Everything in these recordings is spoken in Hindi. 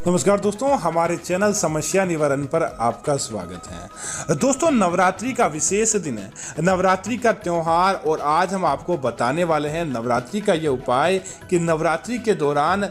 नमस्कार दोस्तों, हमारे चैनल समस्या निवारण पर आपका स्वागत है। दोस्तों, नवरात्रि का विशेष दिन है, नवरात्रि का त्यौहार, और आज हम आपको बताने वाले हैं नवरात्रि का ये उपाय कि नवरात्रि के दौरान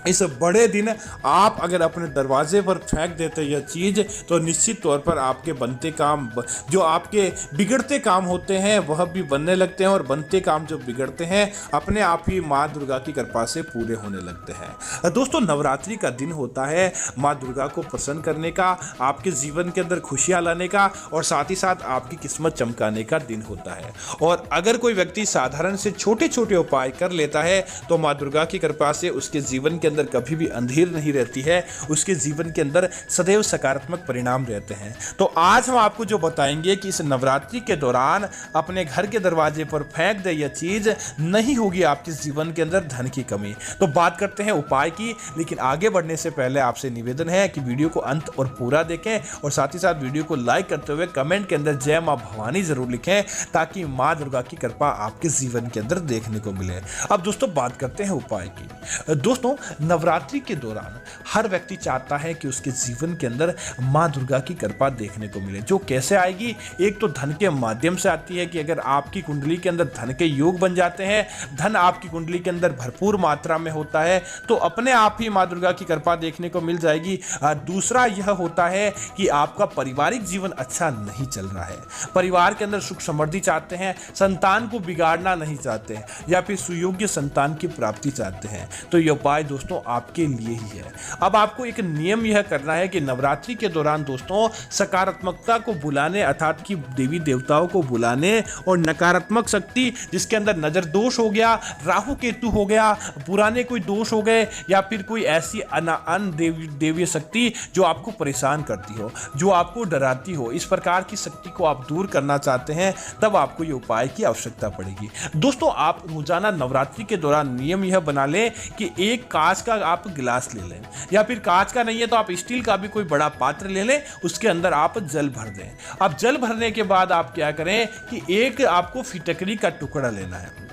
इस बड़े दिन आप अगर अपने दरवाजे पर फेंक देते यह चीज़ तो निश्चित तौर पर आपके बनते काम, जो आपके बिगड़ते काम होते हैं वह भी बनने लगते हैं, और बनते काम जो बिगड़ते हैं अपने आप ही माँ दुर्गा की कृपा से पूरे होने लगते हैं। दोस्तों, नवरात्रि का दिन होता है माँ दुर्गा को प्रसन्न करने का, आपके जीवन के अंदर खुशियाँ लाने का, और साथ ही साथ आपकी किस्मत चमकाने का दिन होता है। और अगर कोई व्यक्ति साधारण से छोटे छोटे उपाय कर लेता है तो माँ दुर्गा की कृपा से उसके जीवन के अंदर कभी भी अंधेर नहीं रहती है, उसके जीवन के अंदर सदैव सकारात्मक परिणाम रहते हैं। तो आज हम आपको जो बताएंगे कि इस नवरात्रि के दौरान अपने घर के दरवाजे पर फेंक दे यह चीज, नहीं होगी आपके जीवन के अंदर धन की कमी। तो बात करते हैं उपाय की, लेकिन आगे बढ़ने से पहले आपसे निवेदन है कि वीडियो को अंत और पूरा देखें, और साथ ही साथ वीडियो को लाइक करते हुए कमेंट के अंदर जय मां भवानी जरूर लिखें, ताकि मां दुर्गा की कृपा आपके जीवन के अंदर देखने को मिले। अब दोस्तों बात करते हैं उपाय की। दोस्तों, नवरात्रि के दौरान हर व्यक्ति चाहता है कि उसके जीवन के अंदर मां दुर्गा की कृपा देखने को मिले। जो कैसे आएगी? एक तो धन के माध्यम से आती है कि अगर आपकी कुंडली के अंदर धन के योग बन जाते हैं, धन आपकी कुंडली के अंदर भरपूर मात्रा में होता है, तो अपने आप ही मां दुर्गा की कृपा देखने को मिल जाएगी। दूसरा यह होता है कि आपका पारिवारिक जीवन अच्छा नहीं चल रहा है, परिवार के अंदर सुख समृद्धि चाहते हैं, संतान को बिगाड़ना नहीं चाहते, या फिर सुयोग्य संतान की प्राप्ति चाहते हैं, तो यह उपाय दोस्तों आपके लिए ही है। अब आपको एक नियम यह करना है कि नवरात्रि के दौरान दोस्तों सकारात्मकता को बुलाने, अर्थात कि देवी देवताओं को बुलाने, और नकारात्मक शक्ति जिसके अंदर नजर दोष हो गया, राहु केतु हो गया, पुराने कोई दोष हो गए, या फिर कोई ऐसी देवीय शक्ति जो आपको परेशान करती हो, जो आपको डराती हो, इस प्रकार की शक्ति को आप दूर करना चाहते हैं, तब आपको यह उपाय की आवश्यकता पड़ेगी। दोस्तों, आप रोजाना नवरात्रि के दौरान नियम यह बना लें कि एक कांच का आप गिलास ले लें, या फिर कांच का नहीं है तो आप स्टील का भी कोई बड़ा पात्र ले लें, उसके अंदर आप जल भर दें। अब जल भरने के बाद आप क्या करें कि एक आपको फिटकरी का टुकड़ा लेना है।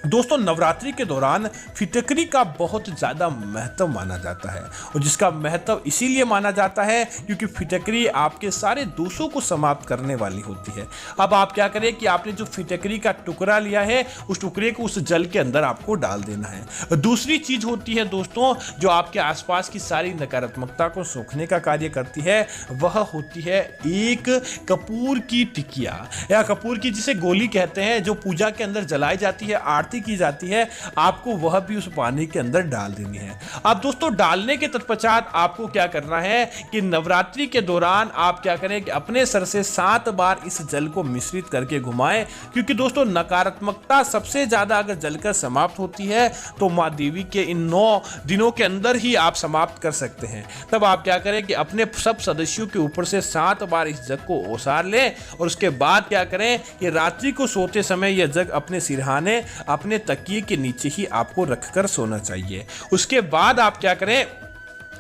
दोस्तों, नवरात्रि के दौरान फिटकरी का बहुत ज़्यादा महत्व माना जाता है, और जिसका महत्व इसीलिए माना जाता है क्योंकि फिटकरी आपके सारे दोषों को समाप्त करने वाली होती है। अब आप क्या करें कि आपने जो फिटकरी का टुकड़ा लिया है, उस टुकड़े को उस जल के अंदर आपको डाल देना है। दूसरी चीज़ होती है दोस्तों, जो आपके आसपास की सारी नकारात्मकता को सोखने का कार्य करती है, वह होती है एक कपूर की टिकिया, या कपूर की जिसे गोली कहते हैं, जो पूजा के अंदर जलाई जाती है, आरती की जाती है, आपको वह भी उस पानी के अंदर डाल देनी है। अब दोस्तों, डालने के तत्पश्चात आपको क्या करना है कि नवरात्रि के दौरान आप क्या करें कि अपने सर से 7 बार इस जल को मिश्रित करके घुमाएं, क्योंकि दोस्तों नकारात्मकता सबसे ज्यादा अगर जलकर समाप्त होती है तो मां देवी के इन 9 दिनों के अंदर ही आप समाप्त कर सकते हैं। तब आप क्या करें कि अपने सब सदस्यों के ऊपर से 7 बार इस जग को ओसार लें, और उसके बाद क्या करें कि रात्रि को सोते समय यह जग अपने सिरहाने, अपने तकिए के नीचे ही आपको रखकर सोना चाहिए। उसके बाद आप क्या करें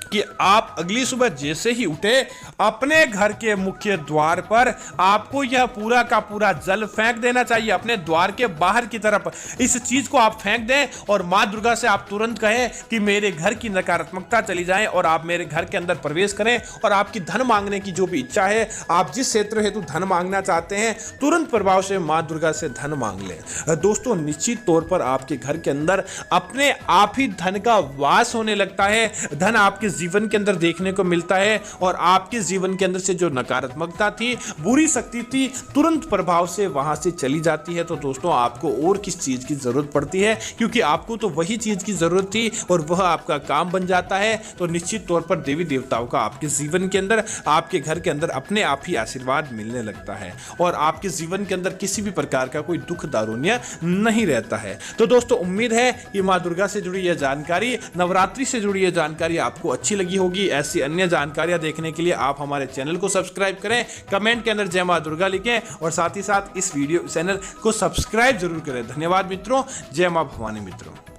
कि आप अगली सुबह जैसे ही उठे, अपने घर के मुख्य द्वार पर आपको यह पूरा का पूरा जल फेंक देना चाहिए, अपने द्वार के बाहर की तरफ इस चीज को आप फेंक दें, और मां दुर्गा से आप तुरंत कहें कि मेरे घर की नकारात्मकता चली जाए, और आप मेरे घर के अंदर प्रवेश करें, और आपकी धन मांगने की जो भी इच्छा है, आप जिस क्षेत्र हेतु धन मांगना चाहते हैं, तुरंत प्रभाव से मां दुर्गा से धन मांग लें। दोस्तों, निश्चित तौर पर आपके घर के अंदर अपने आप ही धन का वास होने लगता है, धन आपके जीवन के अंदर देखने को मिलता है, और आपके जीवन के अंदर से जो नकारात्मकता थी, बुरी शक्ति थी, तुरंत प्रभाव से वहां से चली जाती है। तो दोस्तों, आपको और किस चीज की जरूरत पड़ती है, क्योंकि आपको तो वही चीज की जरूरत थी और वह आपका काम बन जाता है। तो निश्चित तौर पर देवी देवताओं का आपके जीवन के अंदर, आपके घर के अंदर अपने आप ही आशीर्वाद मिलने लगता है, और आपके जीवन के अंदर किसी भी प्रकार का कोई दुख दारुण्य नहीं रहता है। तो दोस्तों, उम्मीद है कि मां दुर्गा से जुड़ी यह जानकारी, नवरात्रि से जुड़ी यह जानकारी आपको अच्छी लगी होगी। ऐसी अन्य जानकारियां देखने के लिए आप हमारे चैनल को सब्सक्राइब करें, कमेंट के अंदर जय मां दुर्गा लिखें, और साथ ही साथ इस वीडियो चैनल को सब्सक्राइब जरूर करें। धन्यवाद मित्रों, जय मां भवानी मित्रों।